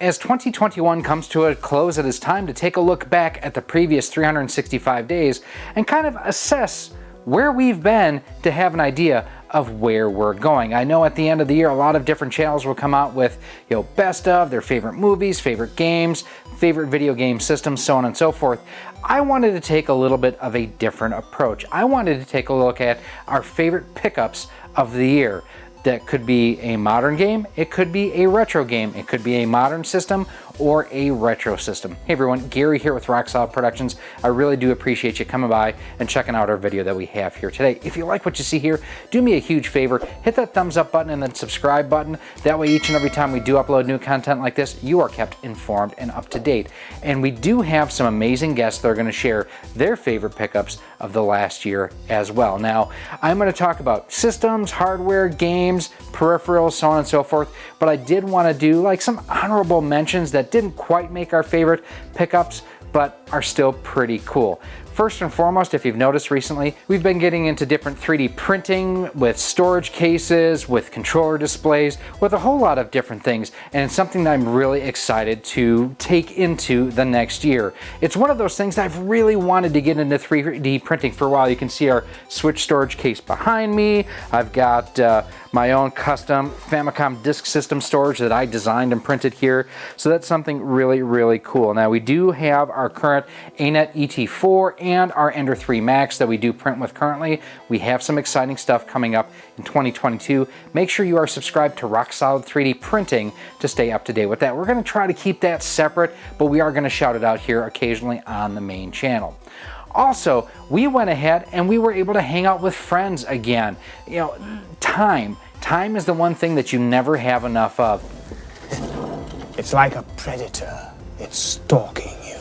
as 2021 comes to a close, it is time to take a look back at the previous 365 days and kind of assess where we've been to have an idea of where we're going. I know at the end of the year, a lot of different channels will come out with, best of their favorite movies, favorite games, favorite video game systems, so on and so forth. I wanted to take a little bit of a different approach. I wanted to take a look at our favorite pickups of the year. That could be a modern game, it could be a retro game, it could be a modern system or a retro system. Hey everyone, Gary here with Rock Solid Productions. I really do appreciate you coming by and checking out our video that we have here today. If you like what you see here, do me a huge favor, hit that thumbs up button and then subscribe button. That way each and every time we do upload new content like this, you are kept informed and up to date. And we do have some amazing guests that are going to share their favorite pickups of the last year as well. Now, I'm going to talk about systems, hardware, games, peripherals, so on and so forth, but I did want to do like some honorable mentions that didn't quite make our favorite pickups, but are still pretty cool. First and foremost, if you've noticed recently, we've been getting into different 3D printing with storage cases, with controller displays, with a whole lot of different things, and it's something that I'm really excited to take into the next year. It's one of those things that I've really wanted to get into 3D printing for a while. You can see our Switch storage case behind me. I've got my own custom Famicom disk system storage that I designed and printed here. So that's something really, really cool. Now we do have our current ANET ET4 and our Ender 3 Max that we do print with currently. We have some exciting stuff coming up in 2022. Make sure you are subscribed to Rock Solid 3D Printing to stay up to date with that. We're gonna try to keep that separate, but we are gonna shout it out here occasionally on the main channel. Also, we went ahead and we were able to hang out with friends again. Time is the one thing that you never have enough of. It's like a predator. It's stalking you.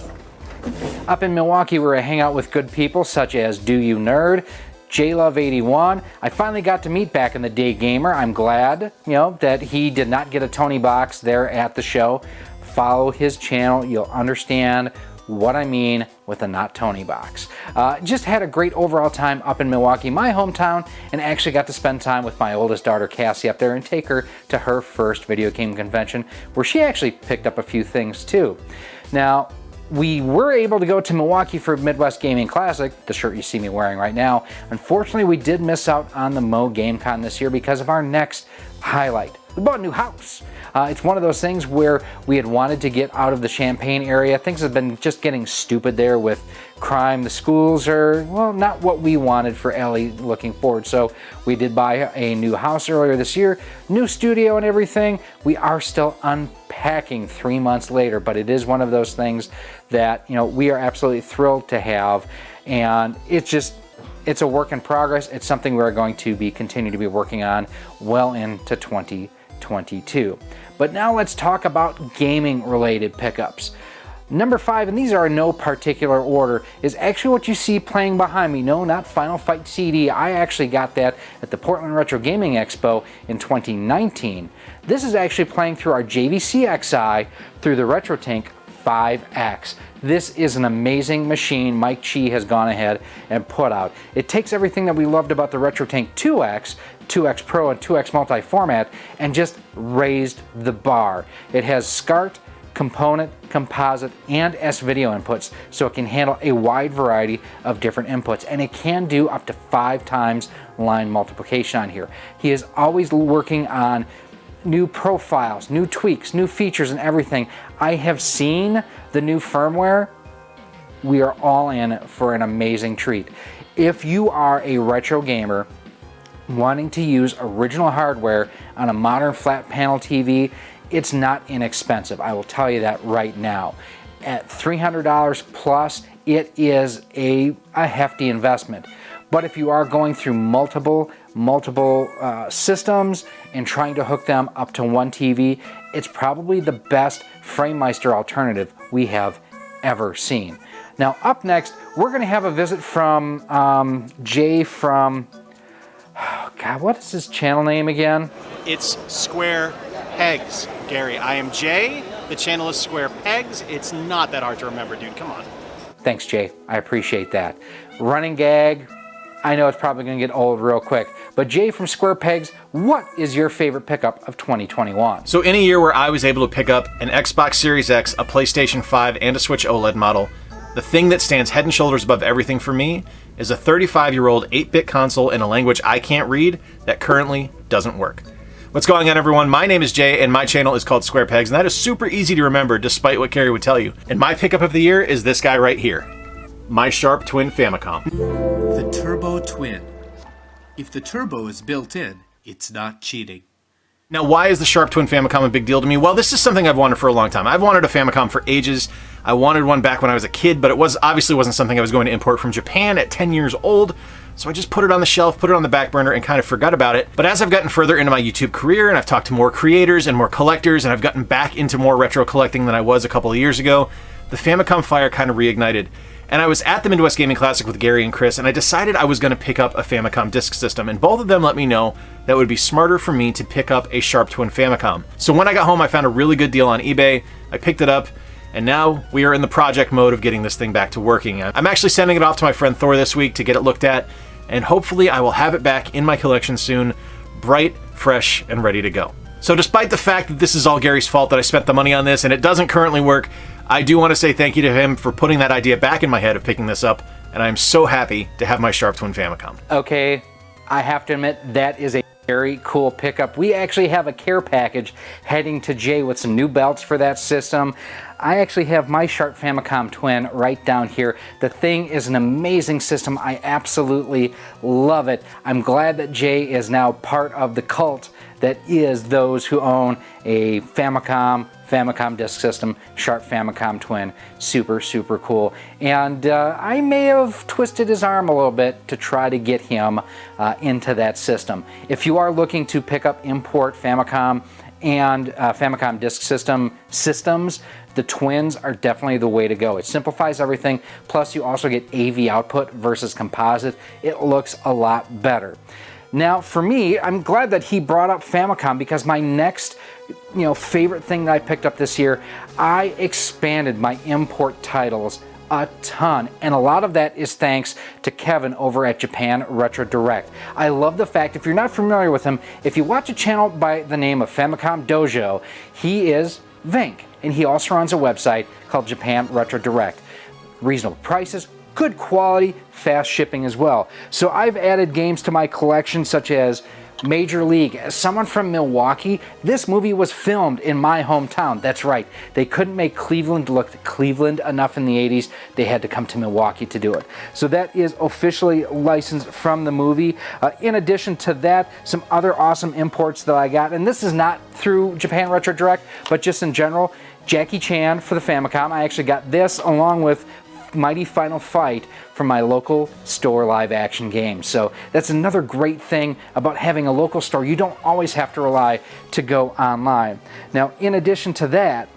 Up in Milwaukee, we were hanging out with good people such as Do You Nerd, JLove81. I finally got to meet Back in the Day Gamer. I'm glad, that he did not get a Tony box there at the show. Follow his channel, you'll understand what I mean with a not Tony box. Just had a great overall time up in Milwaukee, my hometown, and actually got to spend time with my oldest daughter Cassie up there and take her to her first video game convention where she actually picked up a few things too. Now, we were able to go to Milwaukee for Midwest Gaming Classic, the shirt you see me wearing right now. Unfortunately, we did miss out on the Mo GameCon this year because of our next highlight. We bought a new house. It's one of those things where we had wanted to get out of the Champaign area. Things have been just getting stupid there with crime. The schools are, well, not what we wanted for Ellie looking forward. So we did buy a new house earlier this year, new studio and everything. We are still unpacking 3 months later, but it is one of those things that, we are absolutely thrilled to have. And it's a work in progress. It's something we're going to be continue to be working on well into 2022. But now let's talk about gaming related pickups. Number 5, and these are in no particular order, is actually what you see playing behind me. No, not Final Fight CD. I actually got that at the Portland Retro Gaming Expo in 2019. This is actually playing through our JVC-Xi through the RetroTInk 5X. This is an amazing machine Mike Chi has gone ahead and put out. It takes everything that we loved about the RetroTInk 2X, 2X Pro, and 2X multi-format and just raised the bar. It has SCART, component, composite, and S-video inputs, so it can handle a wide variety of different inputs, and it can do up to 5 times line multiplication on here. He is always working on new profiles, new tweaks, new features, and everything. I have seen the new firmware. We are all in for an amazing treat. If you are a retro gamer wanting to use original hardware on a modern flat panel TV, it's not inexpensive. I will tell you that right now. At $300 plus, it is a hefty investment. But if you are going through multiple systems and trying to hook them up to one TV, it's probably the best FrameMeister alternative we have ever seen. Now up next, we're going to have a visit from Jay from, oh God, what is his channel name again? It's Square Pegs, Gary. I am Jay. The channel is Square Pegs. It's not that hard to remember, dude. Come on. Thanks, Jay. I appreciate that. Running gag. I know it's probably going to get old real quick, But Jay from Square Pegs, what is your favorite pickup of 2021? So in a year where I was able to pick up an Xbox Series X, a PlayStation 5, and a Switch OLED model, the thing that stands head and shoulders above everything for me is a 35-year-old 8-bit console in a language I can't read that currently doesn't work. What's going on, everyone? My name is Jay, and my channel is called Square Pegs, and that is super easy to remember despite what Carrie would tell you. And my pickup of the year is this guy right here, my Sharp Twin Famicom. The Turbo Twin. If the turbo is built in, it's not cheating. Now, why is the Sharp Twin Famicom a big deal to me? Well, this is something I've wanted for a long time. I've wanted a Famicom for ages. I wanted one back when I was a kid, but it obviously wasn't something I was going to import from Japan at 10 years old. So I just put it on the shelf, put it on the back burner, and kind of forgot about it. But as I've gotten further into my YouTube career, and I've talked to more creators and more collectors, and I've gotten back into more retro collecting than I was a couple of years ago, the Famicom fire kind of reignited. And I was at the Midwest Gaming Classic with Gary and Chris, and I decided I was going to pick up a Famicom disk system, and both of them let me know that it would be smarter for me to pick up a Sharp Twin Famicom. So when I got home, I found a really good deal on eBay, I picked it up, and now we are in the project mode of getting this thing back to working. I'm actually sending it off to my friend Thor this week to get it looked at, and hopefully I will have it back in my collection soon, bright, fresh, and ready to go. So despite the fact that this is all Gary's fault that I spent the money on this and it doesn't currently work, I do want to say thank you to him for putting that idea back in my head of picking this up, and I'm so happy to have my Sharp Twin Famicom. Okay, I have to admit, that is a very cool pickup. We actually have a care package heading to Jay with some new belts for that system. I actually have my Sharp Famicom Twin right down here. The thing is an amazing system. I absolutely love it. I'm glad that Jay is now part of the cult that is those who own a Famicom disk system, Sharp Famicom Twin. Super, super cool. And I may have twisted his arm a little bit to try to get him into that system. If you are looking to pick up import Famicom and Famicom disk systems, the Twins are definitely the way to go. It simplifies everything, plus you also get AV output versus composite. It looks a lot better. Now, for me, I'm glad that he brought up Famicom, because my next favorite thing that I picked up this year, I expanded my import titles a ton, and a lot of that is thanks to Kevin over at Japan Retro Direct. I love the fact, if you're not familiar with him, if you watch a channel by the name of Famicom Dojo, he is Vink, and he also runs a website called Japan Retro Direct. Reasonable prices, good quality, fast shipping as well. So I've added games to my collection such as Major League. As someone from Milwaukee, this movie was filmed in my hometown. That's right. They couldn't make Cleveland look Cleveland enough in the 80s. They had to come to Milwaukee to do it. So that is officially licensed from the movie. In addition to that, some other awesome imports that I got, and this is not through Japan Retro Direct, but just in general, Jackie Chan for the Famicom. I actually got this along with Mighty Final Fight from my local store live action games. So that's another great thing about having a local store. You don't always have to rely to go online. Now, in addition to that,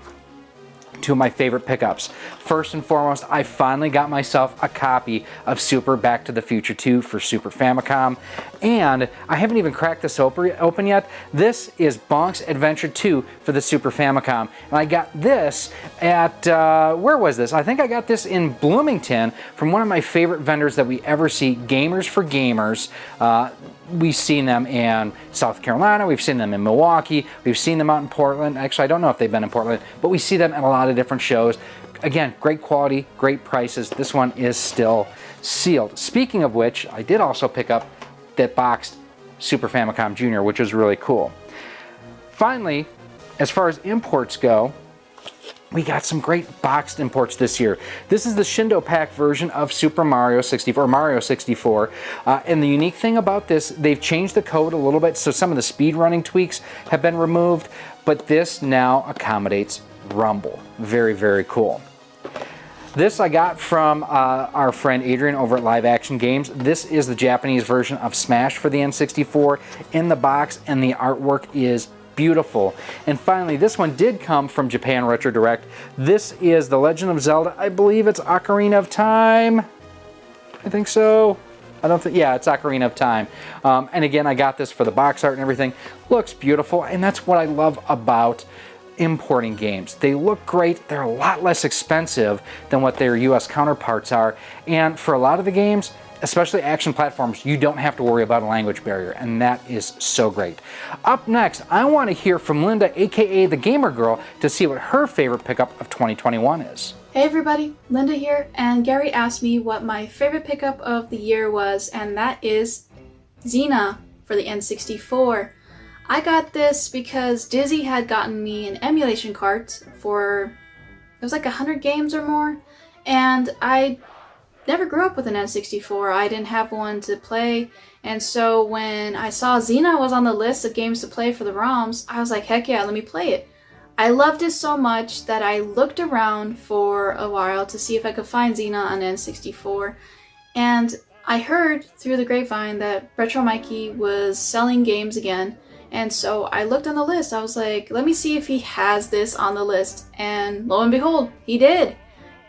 two of my favorite pickups. First and foremost, I finally got myself a copy of Super Back to the Future 2 for Super Famicom, and I haven't even cracked this open yet. This is Bonk's Adventure 2 for the Super Famicom, and I got this at, where was this? I think I got this in Bloomington from one of my favorite vendors that we ever see, Gamers for Gamers. We've seen them in South Carolina, we've seen them in Milwaukee, we've seen them out in Portland. Actually, I don't know if they've been in Portland, but we see them at a lot of different shows. Again, great quality, great prices. This one is still sealed. Speaking of which, I did also pick up that boxed Super Famicom Jr., which was really cool. Finally, as far as imports go, we got some great boxed imports this year. This is the Shindo Pack version of Super Mario 64, Mario 64. And the unique thing about this, they've changed the code a little bit, so some of the speed running tweaks have been removed, but this now accommodates Rumble. Very, very cool. This I got from our friend Adrian over at Live Action Games. This is the Japanese version of Smash for the N64 in the box, and the artwork is beautiful. And finally, this one did come from Japan Retro Direct. This is The Legend of Zelda. I believe it's Ocarina of Time. I think so. I don't think, yeah, it's Ocarina of Time. And again, I got this for the box art and everything. Looks beautiful, and that's what I love about importing games. They look great, they're a lot less expensive than what their US counterparts are, and for a lot of the games, especially action platforms, you don't have to worry about a language barrier, and that is so great. Up next, I want to hear from Linda, aka the Gamer Girl, to see what her favorite pickup of 2021 is. Hey everybody, Linda here, and Gary asked me what my favorite pickup of the year was, and that is Xena for the N64. I got this because Dizzy had gotten me an emulation cart for, it was like 100 games or more, and I never grew up with an N64. I didn't have one to play, and so when I saw Xena was on the list of games to play for the ROMs, I was like, heck yeah, let me play it. I loved it so much that I looked around for a while to see if I could find Xena on N64, and I heard through the grapevine that Retro Mikey was selling games again, and so I looked on the list. I was like, let me see if he has this on the list, and lo and behold, he did.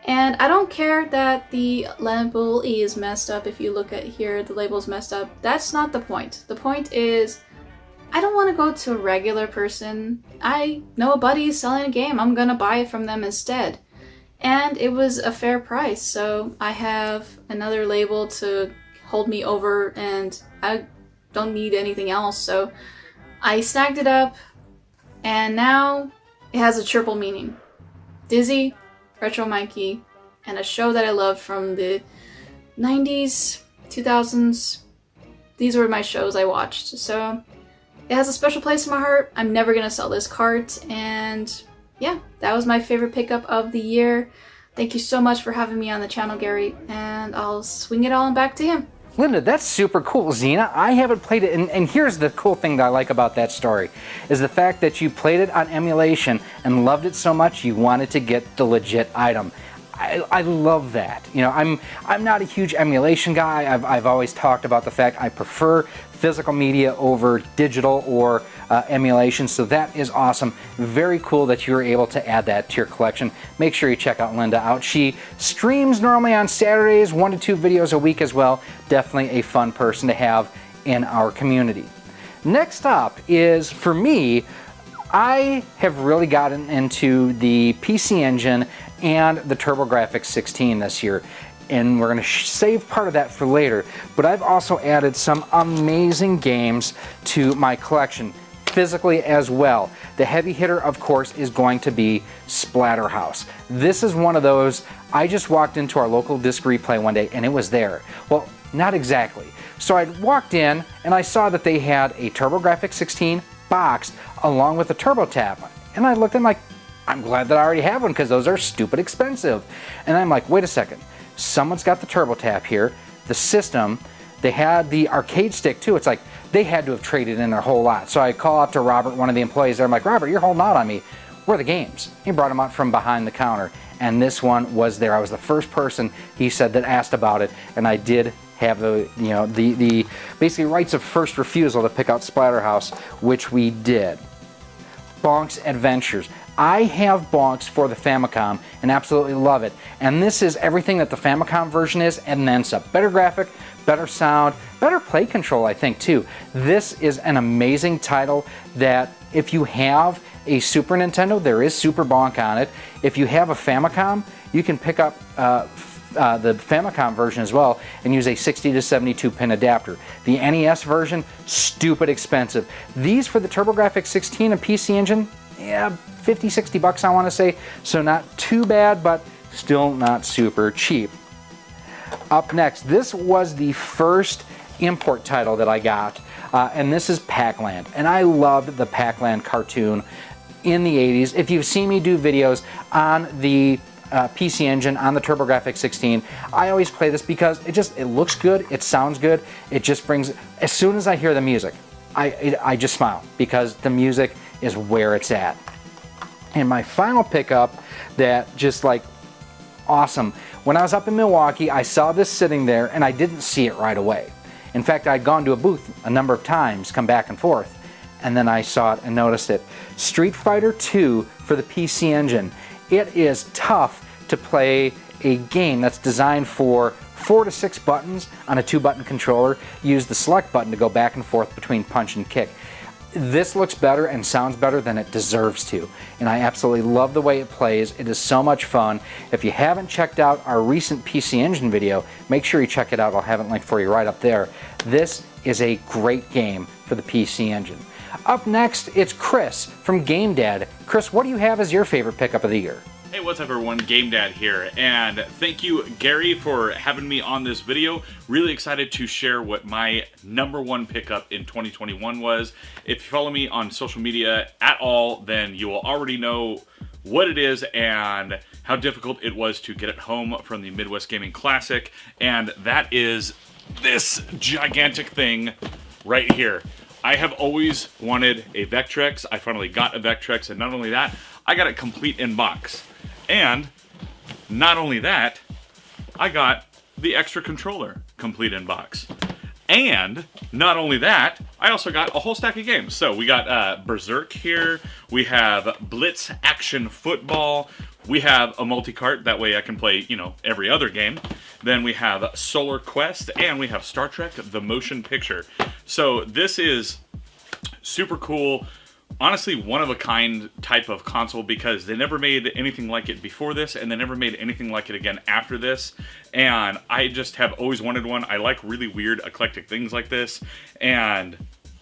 And I don't care that the label is messed up. If you look at here, the label's messed up. That's not the point. The point is, I don't want to go to a regular person. I know a buddy selling a game. I'm gonna buy it from them instead. And it was a fair price, so I have another label to hold me over, and I don't need anything else. So I snagged it up, and now it has a triple meaning. Dizzy, Retro Mikey, and a show that I loved from the 90s, 2000s. These were my shows I watched, so it has a special place in my heart. I'm never gonna sell this cart, and yeah, that was my favorite pickup of the year. Thank you so much for having me on the channel, Gary, and I'll swing it all back to him. Linda, that's super cool. Xena, I haven't played it, and here's the cool thing that I like about that story, is the fact that you played it on emulation and loved it so much you wanted to get the legit item. I love that. You know, I'm not a huge emulation guy. I've always talked about the fact I prefer physical media over digital or emulation, so that is awesome. Very cool that you were able to add that to your collection. Make sure you check out Linda out. She streams normally on Saturdays, 1 to 2 videos a week as well. Definitely a fun person to have in our community. Next up is, for me, I have really gotten into the PC Engine and the Turbografx 16 this year, and we're going to save part of that for later, but I've also added some amazing games to my collection, physically as well. The heavy hitter, of course, is going to be Splatterhouse. This is one of those, I just walked into our local disc replay one day and it was there. Well, not exactly. So I walked in and I saw that they had a Turbografx 16 boxed along with a TurboTap, and I looked and I'm like, I'm glad that I already have one because those are stupid expensive. And I'm like, wait a second, someone's got the TurboTap here, the system, they had the arcade stick too. It's like they had to have traded in their whole lot. So I call out to Robert, one of the employees there. I'm like, Robert, you're holding out on me. Where are the games? He brought them out from behind the counter, and this one was there. I was the first person, he said, that asked about it, and I did have the, you know, the basically rights of first refusal to pick out Splatterhouse, which we did. Bonk's Adventures. I have Bonks for the Famicom and absolutely love it. And this is everything that the Famicom version is and then some. Better graphic, better sound, better play control, I think, too. This is an amazing title that if you have a Super Nintendo, there is Super Bonk on it. If you have a Famicom, you can pick up the Famicom version as well and use a 60 to 72 pin adapter. The NES version, stupid expensive. These for the Turbografx 16 and PC Engine, yeah, 50, 60 bucks I want to say, so not too bad, but still not super cheap. Up next, this was the first import title that I got, and this is Pac-Land, and I loved the Pac-Land cartoon in the 80s. If you've seen me do videos on the PC Engine, on the Turbografx 16, I always play this because it looks good, it sounds good, it just brings, as soon as I hear the music, I just smile because the music is where it's at. And my final pickup that just like awesome, when I was up in Milwaukee, I saw this sitting there and I didn't see it right away. In fact, I'd gone to a booth a number of times, come back and forth, and then I saw it and noticed it. Street Fighter II for the PC Engine. It is tough to play a game that's designed for 4 to 6 buttons on a 2-button controller. Use the select button to go back and forth between punch and kick. This looks better and sounds better than it deserves to, and I absolutely love the way it plays. It is so much fun. If you haven't checked out our recent PC Engine video, make sure you check it out. I'll have it linked for you right up there. This is a great game for the PC Engine. Up next, it's Chris from GameDad. Chris, what do you have as your favorite pickup of the year? Hey, what's up everyone, GameDad here, and thank you Gary for having me on this video. Really excited to share what my #1 pickup in 2021 was. If you follow me on social media at all, then you will already know what it is and how difficult it was to get it home from the Midwest Gaming Classic, and that is this gigantic thing right here. I have always wanted a Vectrex. I finally got a Vectrex, and not only that, I got it complete in box. And not only that, I got the extra controller complete in box. And not only that, I also got a whole stack of games. So we got Berserk here, we have Blitz Action Football, we have a multi-cart, that way I can play, you know, every other game. Then we have Solar Quest, and we have Star Trek The Motion Picture. So this is super cool. Honestly, one-of-a-kind type of console, because they never made anything like it before this, and they never made anything like it again after this. And I just have always wanted one. I like really weird, eclectic things like this, and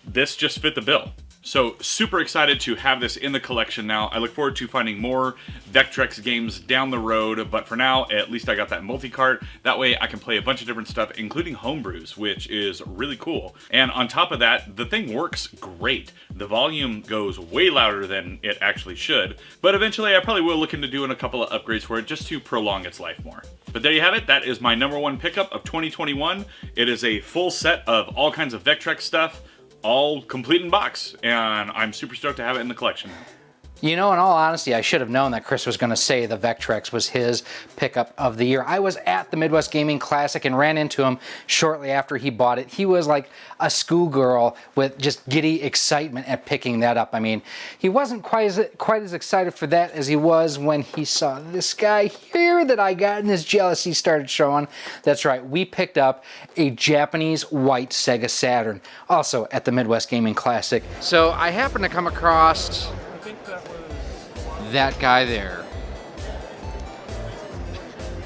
this just fit the bill. So super excited to have this in the collection now. I look forward to finding more Vectrex games down the road, but for now, at least I got that multi-cart. That way I can play a bunch of different stuff, including homebrews, which is really cool. And on top of that, the thing works great. The volume goes way louder than it actually should, but eventually I probably will look into doing a couple of upgrades for it just to prolong its life more. But there you have it. That is my #1 pickup of 2021. It is a full set of all kinds of Vectrex stuff, all complete in box, and I'm super stoked to have it in the collection. You know, in all honesty, I should have known that Chris was going to say the Vectrex was his pickup of the year. I was at the Midwest Gaming Classic and ran into him shortly after he bought it. He was like a schoolgirl with just giddy excitement at picking that up. I mean, he wasn't quite as excited for that as he was when he saw this guy here that I got, and his jealousy started showing. That's right, we picked up a Japanese white Sega Saturn, also at the Midwest Gaming Classic. So I happened to come across that guy there.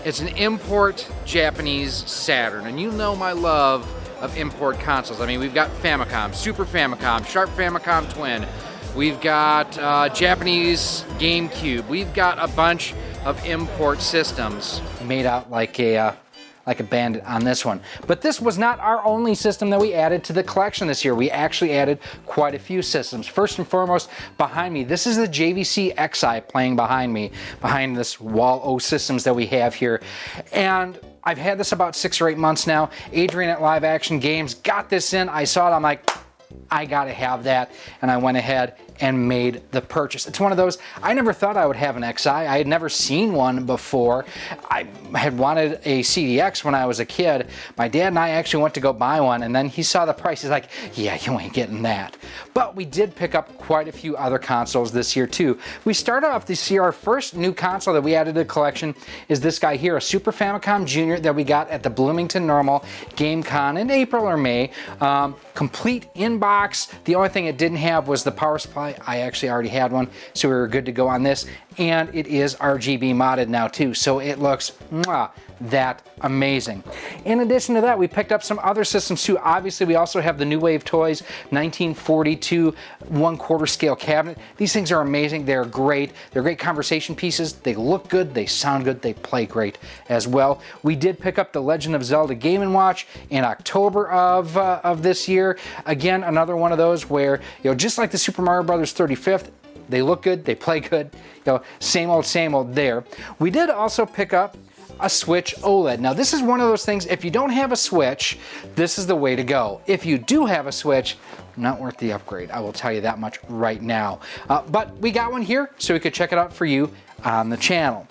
It's an import Japanese Saturn, and you know my love of import consoles. I mean, we've got Famicom, Super Famicom, Sharp Famicom Twin. We've got Japanese GameCube. We've got a bunch of import systems made out like a bandit on this one. But this was not our only system that we added to the collection this year. We actually added quite a few systems. First and foremost, behind me, this is the JVC XI playing behind me, behind this wall O systems that we have here. And I've had this about 6 or 8 months now. Adrian at Live Action Games got this in. I saw it, I'm like, I gotta have that. And I went ahead and made the purchase. It's one of those, I never thought I would have an XI. I had never seen one before. I had wanted a CDX when I was a kid. My dad and I actually went to go buy one, and then he saw the price. He's like, yeah, you ain't getting that. But we did pick up quite a few other consoles this year too. We started off this year, our first new console that we added to the collection is this guy here, a Super Famicom Junior that we got at the Bloomington Normal Game Con in April or May. Complete in box. The only thing it didn't have was the power supply. I actually already had one, so we were good to go on this. And it is RGB modded now too, so it looks that amazing. In addition to that, we picked up some other systems too. Obviously, we also have the New Wave Toys 1942 1/4 scale cabinet. These things are amazing. They're great. They're great conversation pieces. They look good. They sound good. They play great as well. We did pick up the Legend of Zelda Game & Watch in October of this year. Again, another one of those where, you know, just like the Super Mario Brothers 35th, they look good, they play good, you know, same old there. We did also pick up a Switch OLED. Now this is one of those things, if you don't have a Switch, this is the way to go. If you do have a Switch, not worth the upgrade, I will tell you that much right now. But we got one here, so we could check it out for you on the channel.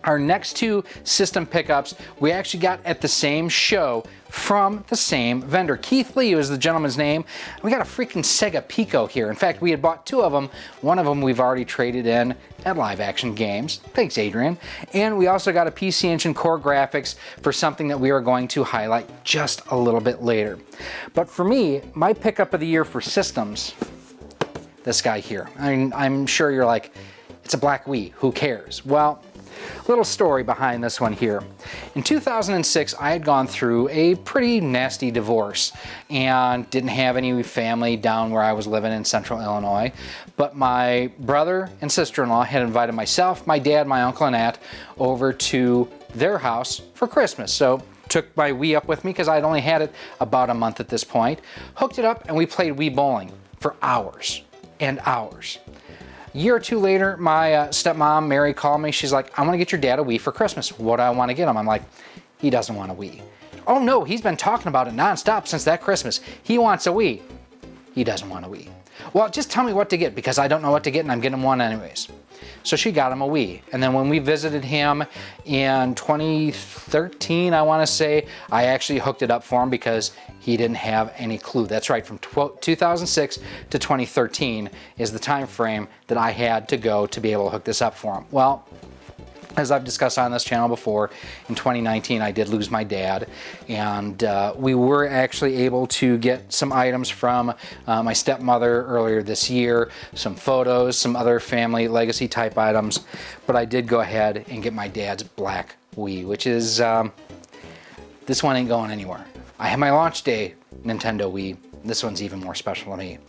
Our next two system pickups we actually got at the same show from the same vendor. Keith Lee was the gentleman's name. We got a freaking Sega Pico here. In fact, we had bought 2 of them. One of them we've already traded in at Live Action Games. Thanks, Adrian. And we also got a PC Engine Core Graphics for something that we are going to highlight just a little bit later. But for me, my pickup of the year for systems this guy here. I'm sure you're like, it's a black Wii, who cares? Well, little story behind this one here. In 2006, I had gone through a pretty nasty divorce and didn't have any family down where I was living in central Illinois. But my brother and sister-in-law had invited myself, my dad, my uncle, and aunt over to their house for Christmas. So took my Wii up with me because I'd only had it about a month at this point. Hooked it up and we played Wii bowling for hours and hours. A year or two later, my stepmom, Mary, called me. She's like, I want to get your dad a Wii for Christmas. What do I want to get him? I'm like, he doesn't want a Wii. Oh no, he's been talking about it nonstop since that Christmas. He wants a Wii. He doesn't want a Wii. Well, just tell me what to get because I don't know what to get and I'm getting one anyways. So she got him a Wii. And then when we visited him in 2013, I want to say, I actually hooked it up for him because he didn't have any clue. That's right, from 2006 to 2013 is the time frame that I had to go to be able to hook this up for him. Well, as I've discussed on this channel before, in 2019 I did lose my dad, and we were actually able to get some items from my stepmother earlier this year, some photos, some other family legacy type items, but I did go ahead and get my dad's black Wii, which is, this one ain't going anywhere. I have my launch day Nintendo Wii. This one's even more special to me.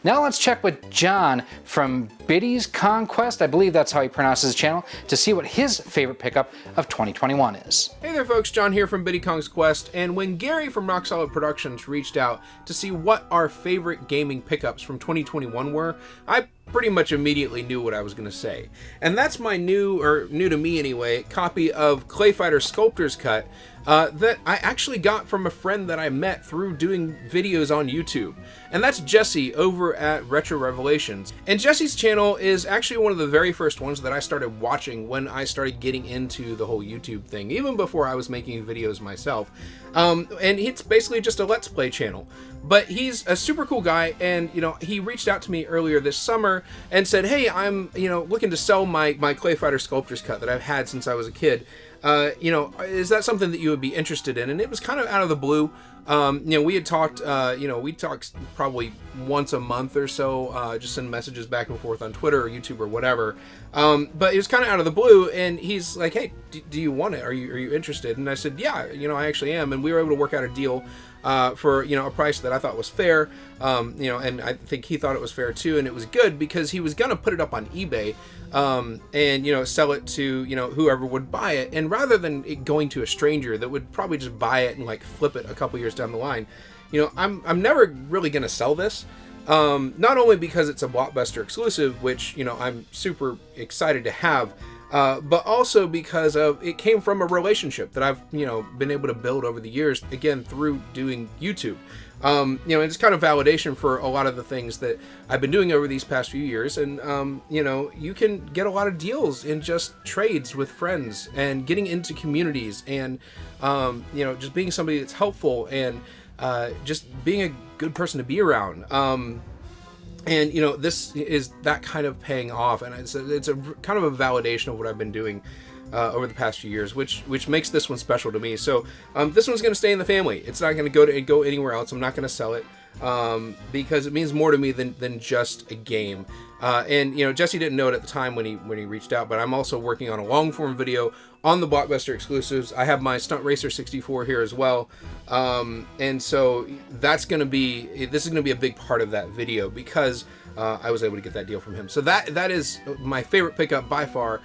Now let's check with John from Biddy's Conquest, I believe that's how he pronounces his channel, to see what his favorite pickup of 2021 is. Hey there folks, John here from Biddy Conquest, and when Gary from Rock Solid Productions reached out to see what our favorite gaming pickups from 2021 were, I pretty much immediately knew what I was going to say. And that's my new to me anyway, copy of Clay Fighter Sculptor's Cut that I actually got from a friend that I met through doing videos on YouTube. And that's Jesse over at Retro Revelations. And Jesse's channel is actually one of the very first ones that I started watching when I started getting into the whole YouTube thing, even before I was making videos myself. And it's basically just a Let's Play channel. But he's a super cool guy, and he reached out to me earlier this summer and said, hey, I'm looking to sell my Clay Fighter Sculptor's Cut that I've had since I was a kid. Is that something that you would be interested in? And it was kind of out of the blue. We had talked, we talked probably once a month or so, just send messages back and forth on Twitter or YouTube or whatever. But it was kind of out of the blue, and he's like, hey, do you want it? Are you interested? And I said, yeah, I actually am. And we were able to work out a deal for a price that I thought was fair, and I think he thought it was fair too, and it was good because he was gonna put it up on eBay, and sell it to whoever would buy it, and rather than it going to a stranger that would probably just buy it and like flip it a couple years down the line, I'm never really gonna sell this. Not only because it's a Blockbuster exclusive, which I'm super excited to have. But also because it came from a relationship that I've, been able to build over the years, again, through doing YouTube. And it's kind of validation for a lot of the things that I've been doing over these past few years. And, you can get a lot of deals in just trades with friends and getting into communities and, just being somebody that's helpful and just being a good person to be around. And this is that kind of paying off, and it's a kind of a validation of what I've been doing over the past few years, which makes this one special to me. So this one's going to stay in the family. It's not going to go anywhere else. I'm not going to sell it because it means more to me than just a game. And Jesse didn't know it at the time when he reached out, but I'm also working on a long form video on the Blockbuster exclusives. I have my Stunt Racer 64 here as well, and so this is going to be a big part of that video because I was able to get that deal from him. So that is my favorite pickup by far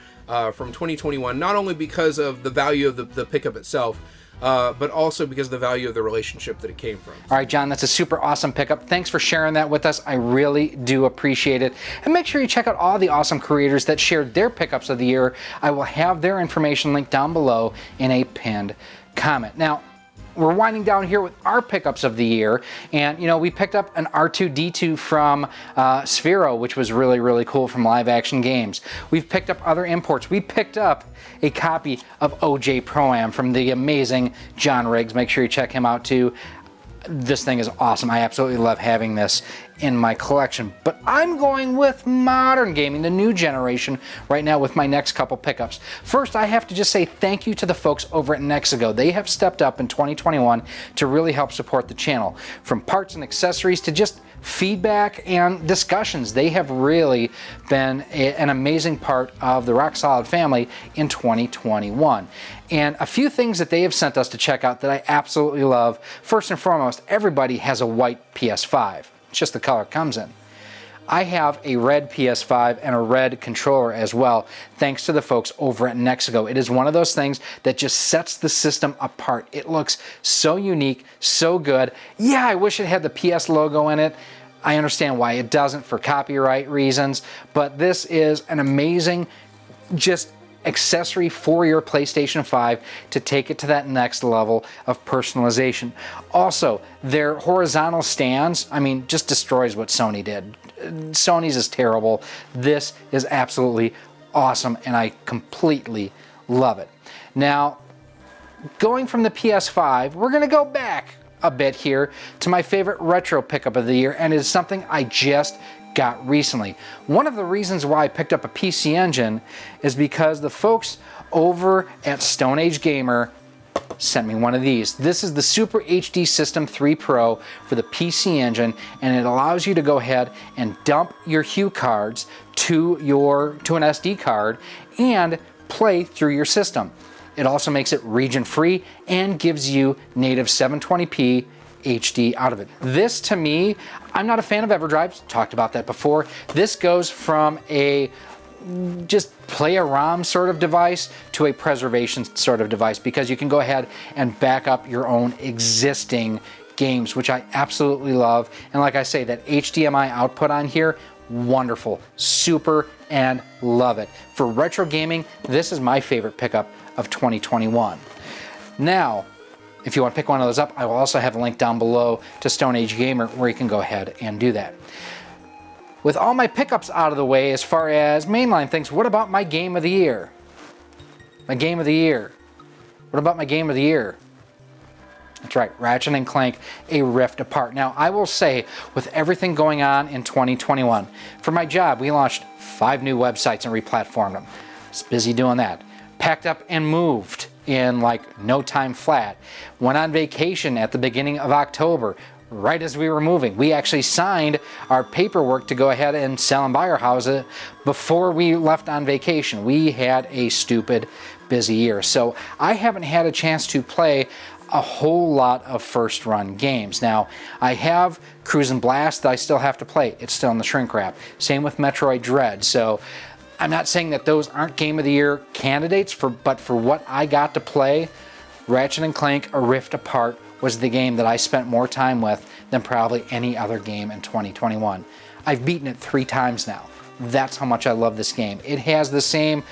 from 2021. Not only because of the value of the pickup itself, but also because of the value of the relationship that it came from. All right, John, that's a super awesome pickup. Thanks for sharing that with us. I really do appreciate it. And make sure you check out all the awesome creators that shared their pickups of the year. I will have their information linked down below in a pinned comment. Now, we're winding down here with our pickups of the year, and we picked up an R2-D2 from Sphero, which was really, really cool from Live Action Games. We've picked up other imports. We picked up a copy of OJ Pro-Am from the amazing John Riggs. Make sure you check him out too. This thing is awesome. I absolutely love having this in my collection. But I'm going with modern gaming, the new generation, right now with my next couple pickups. First, I have to just say thank you to the folks over at NexiGo. They have stepped up in 2021 to really help support the channel. From parts and accessories to just feedback and discussions. They have really been an amazing part of the Rock Solid family in 2021. And a few things that they have sent us to check out that I absolutely love. First and foremost, everybody has a white PS5. It's just the color it comes in. I have a red PS5 and a red controller as well, thanks to the folks over at NexiGo. It is one of those things that just sets the system apart. It looks so unique, so good. Yeah, I wish it had the PS logo in it. I understand why it doesn't for copyright reasons, but this is an amazing just accessory for your PlayStation 5 to take it to that next level of personalization. Also, their horizontal stands, I mean, just destroys what Sony did. Sony's is terrible. This is absolutely awesome, and I completely love it. Now, going from the PS5, we're going to go back a bit here to my favorite retro pickup of the year, and it's something I just got recently. One of the reasons why I picked up a PC Engine is because the folks over at Stone Age Gamer sent me one of these. This is the Super HD System 3 Pro for the PC Engine, and it allows you to go ahead and dump your Hue cards to an SD card and play through your system. It also makes it region free and gives you native 720p HD out of it. This, to me, I'm not a fan of EverDrives, talked about that before. This goes from a just play a ROM sort of device to a preservation sort of device, because you can go ahead and back up your own existing games, which I absolutely love. And like I say, that HDMI output on here, wonderful, super, and love it. For retro gaming, this is my favorite pickup of 2021. Now, if you want to pick one of those up, I will also have a link down below to Stone Age Gamer where you can go ahead and do that. With all my pickups out of the way as far as mainline things, what about my game of the year? My game of the year. What about my game of the year? That's right, Ratchet & Clank, A Rift Apart. Now, I will say, with everything going on in 2021, for my job, we launched 5 new websites and replatformed them. I was busy doing that. Packed up and moved in like no time flat. Went on vacation at the beginning of October, right as we were moving. We actually signed our paperwork to go ahead and sell and buy our house before we left on vacation. We had a stupid busy year. So I haven't had a chance to play a whole lot of first run games. Now, I have Cruise and Blast that I still have to play. It's still in the shrink wrap. Same with Metroid Dread. So I'm not saying that those aren't Game of the Year candidates, but for what I got to play, Ratchet & Clank A Rift Apart was the game that I spent more time with than probably any other game in 2021. I've beaten it 3 times now. That's how much I love this game. It has the same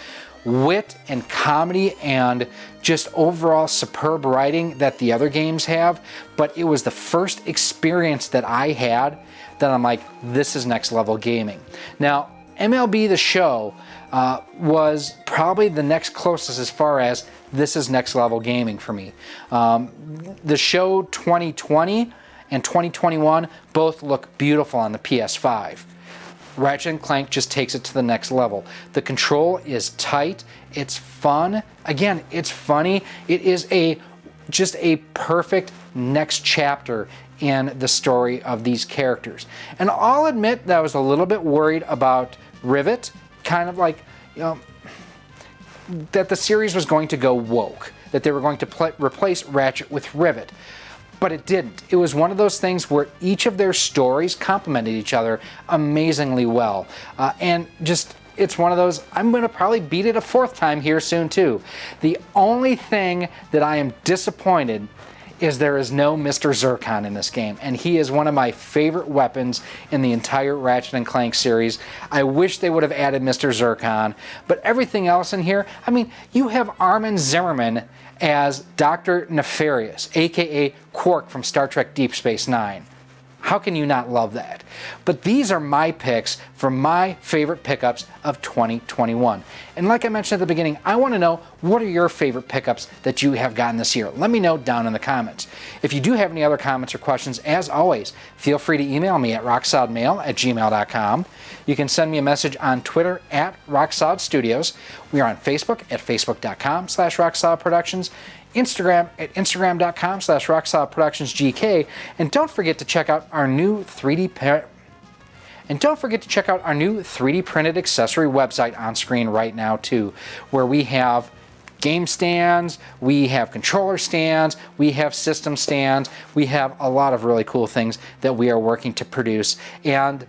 wit and comedy and just overall superb writing that the other games have, but it was the first experience that I had that I'm like, this is next level gaming. Now, MLB The Show was probably the next closest as far as this is next level gaming for me. The Show 2020 and 2021 both look beautiful on the PS5. Ratchet & Clank just takes it to the next level. The control is tight, it's fun. Again, it's funny. It is just a perfect next chapter in the story of these characters. And I'll admit that I was a little bit worried about Rivet, kind of like, you know, that the series was going to go woke, that they were going to replace Ratchet with Rivet. But it didn't. It was one of those things where each of their stories complemented each other amazingly well. And just, it's one of those, I'm going to probably beat it a 4th time here soon too. The only thing that I am disappointed is there is no Mr. Zircon in this game, and he is one of my favorite weapons in the entire Ratchet & Clank series. I wish they would have added Mr. Zircon, but everything else in here, I mean, you have Armin Zimmerman as Dr. Nefarious, aka Quark from Star Trek Deep Space Nine. How can you not love that? But these are my picks for my favorite pickups of 2021. And like I mentioned at the beginning, I want to know, what are your favorite pickups that you have gotten this year? Let me know down in the comments. If you do have any other comments or questions, as always, feel free to email me at rocksolidmail@gmail.com. You can send me a message on Twitter at RockSolidStudios. We are on Facebook at facebook.com/RockSolidProductions. Instagram at instagram.com/rocksolidproductionsgk, and don't forget to check out our new 3D printed accessory website on screen right now too, where we have game stands, we have controller stands, we have system stands, we have a lot of really cool things that we are working to produce, and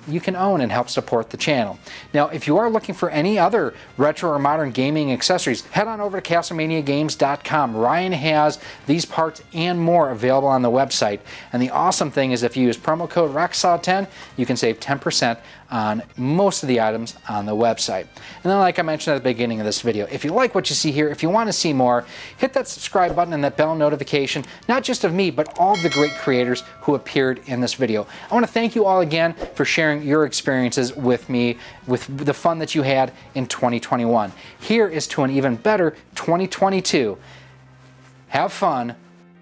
you can own and help support the channel. Now, if you are looking for any other retro or modern gaming accessories, head on over to CastlemaniaGames.com. Ryan has these parts and more available on the website. And the awesome thing is if you use promo code ROCKSOLID10, you can save 10% on most of the items on the website. And then, like I mentioned at the beginning of this video, if you like what you see here, if you want to see more, hit that subscribe button and that bell notification, not just of me, but all of the great creators who appeared in this video. I want to thank you all again for sharing your experiences with me, with the fun that you had in 2021. Here is to an even better 2022. Have fun,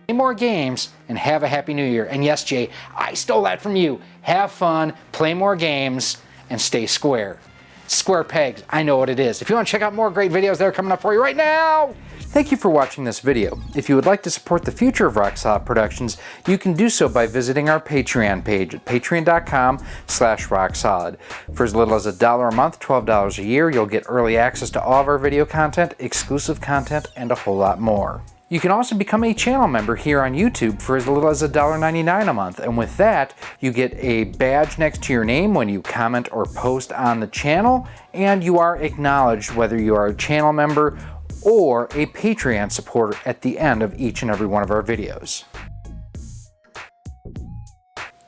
play more games, and have a happy new year. And yes, Jay, I stole that from you. Have fun, play more games, and stay square. Square pegs, I know what it is. If you want to check out more great videos, they're coming up for you right now. Thank you for watching this video. If you would like to support the future of Rock Solid Productions, you can do so by visiting our Patreon page at patreon.com/rocksolid. For as little as $1 a month, $12 a year, you'll get early access to all of our video content, exclusive content, and a whole lot more. You can also become a channel member here on YouTube for as little as $1.99 a month, and with that, you get a badge next to your name when you comment or post on the channel, and you are acknowledged whether you are a channel member or a Patreon supporter at the end of each and every one of our videos.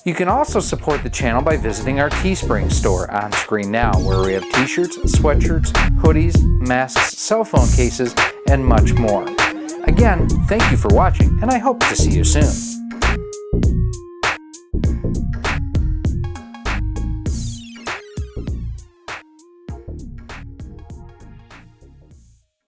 You can also support the channel by visiting our Teespring store on screen now, where we have t-shirts, sweatshirts, hoodies, masks, cell phone cases, and much more. Again, thank you for watching, and I hope to see you soon.